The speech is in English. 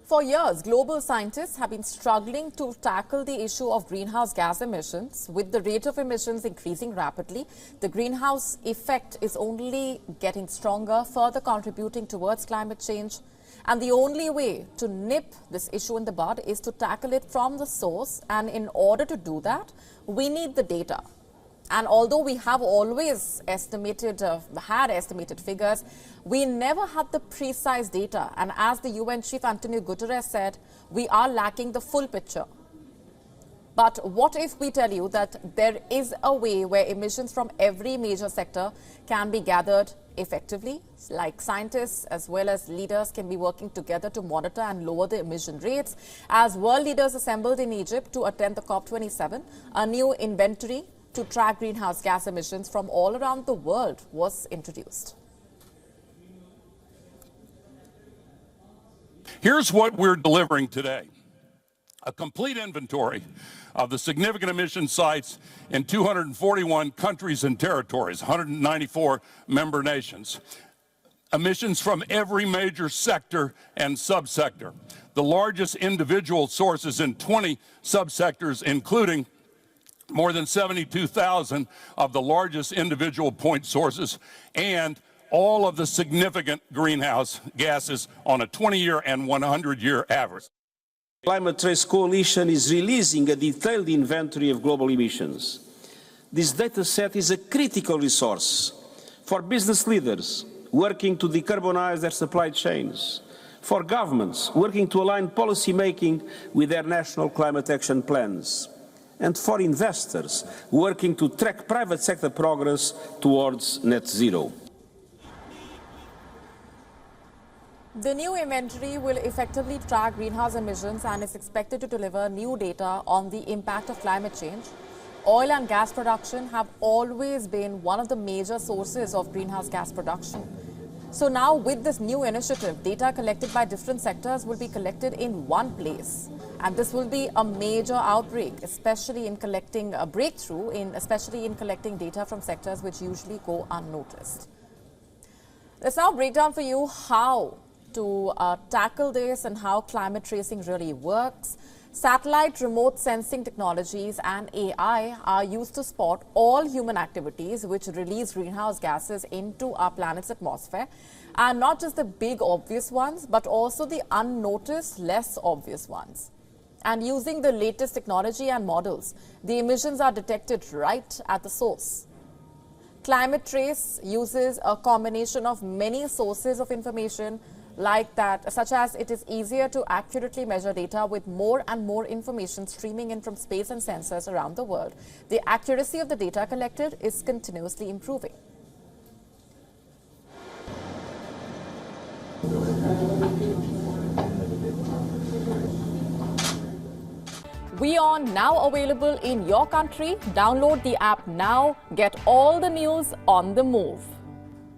For years, global scientists have been struggling to tackle the issue of greenhouse gas emissions. With the rate of emissions increasing rapidly, the greenhouse effect is only getting stronger, further contributing towards climate change. And the only way to nip this issue in the bud is to tackle it from the source. And in order to do that, we need the data. And although we have always had estimated figures, we never had the precise data. And as the UN Chief Antonio Guterres said, we are lacking the full picture. But what if we tell you that there is a way where emissions from every major sector can be gathered effectively, like scientists as well as leaders can be working together to monitor and lower the emission rates? As world leaders assembled in Egypt to attend the COP27, a new inventory to track greenhouse gas emissions from all around the world was introduced. Here's what we're delivering today: a complete inventory of the significant emission sites in 241 countries and territories, 194 member nations. Emissions from every major sector and subsector. The largest individual sources in 20 subsectors, including more than 72,000 of the largest individual point sources, and all of the significant greenhouse gases on a 20-year and 100-year average. Climate Trace Coalition is releasing a detailed inventory of global emissions. This data set is a critical resource for business leaders working to decarbonize their supply chains, for governments working to align policy making with their national climate action plans, and for investors working to track private sector progress towards net zero. The new inventory will effectively track greenhouse emissions and is expected to deliver new data on the impact of climate change. Oil and gas production have always been one of the major sources of greenhouse gas production. So now with this new initiative, data collected by different sectors will be collected in one place. And this will be a major outbreak, especially in collecting a breakthrough, especially in collecting data from sectors which usually go unnoticed. Let's now break down for you how to tackle this and how climate tracing really works. Satellite remote sensing technologies and AI are used to spot all human activities which release greenhouse gases into our planet's atmosphere, and not just the big obvious ones, but also the unnoticed, less obvious ones. And using the latest technology and models, the emissions are detected right at the source. Climate Trace uses a combination of many sources of information like that, such as it is easier to accurately measure data with more and more information streaming in from space and sensors around the world. The accuracy of the data collected is continuously improving. WION now available in your country. Download the app now. Get all the news on the move.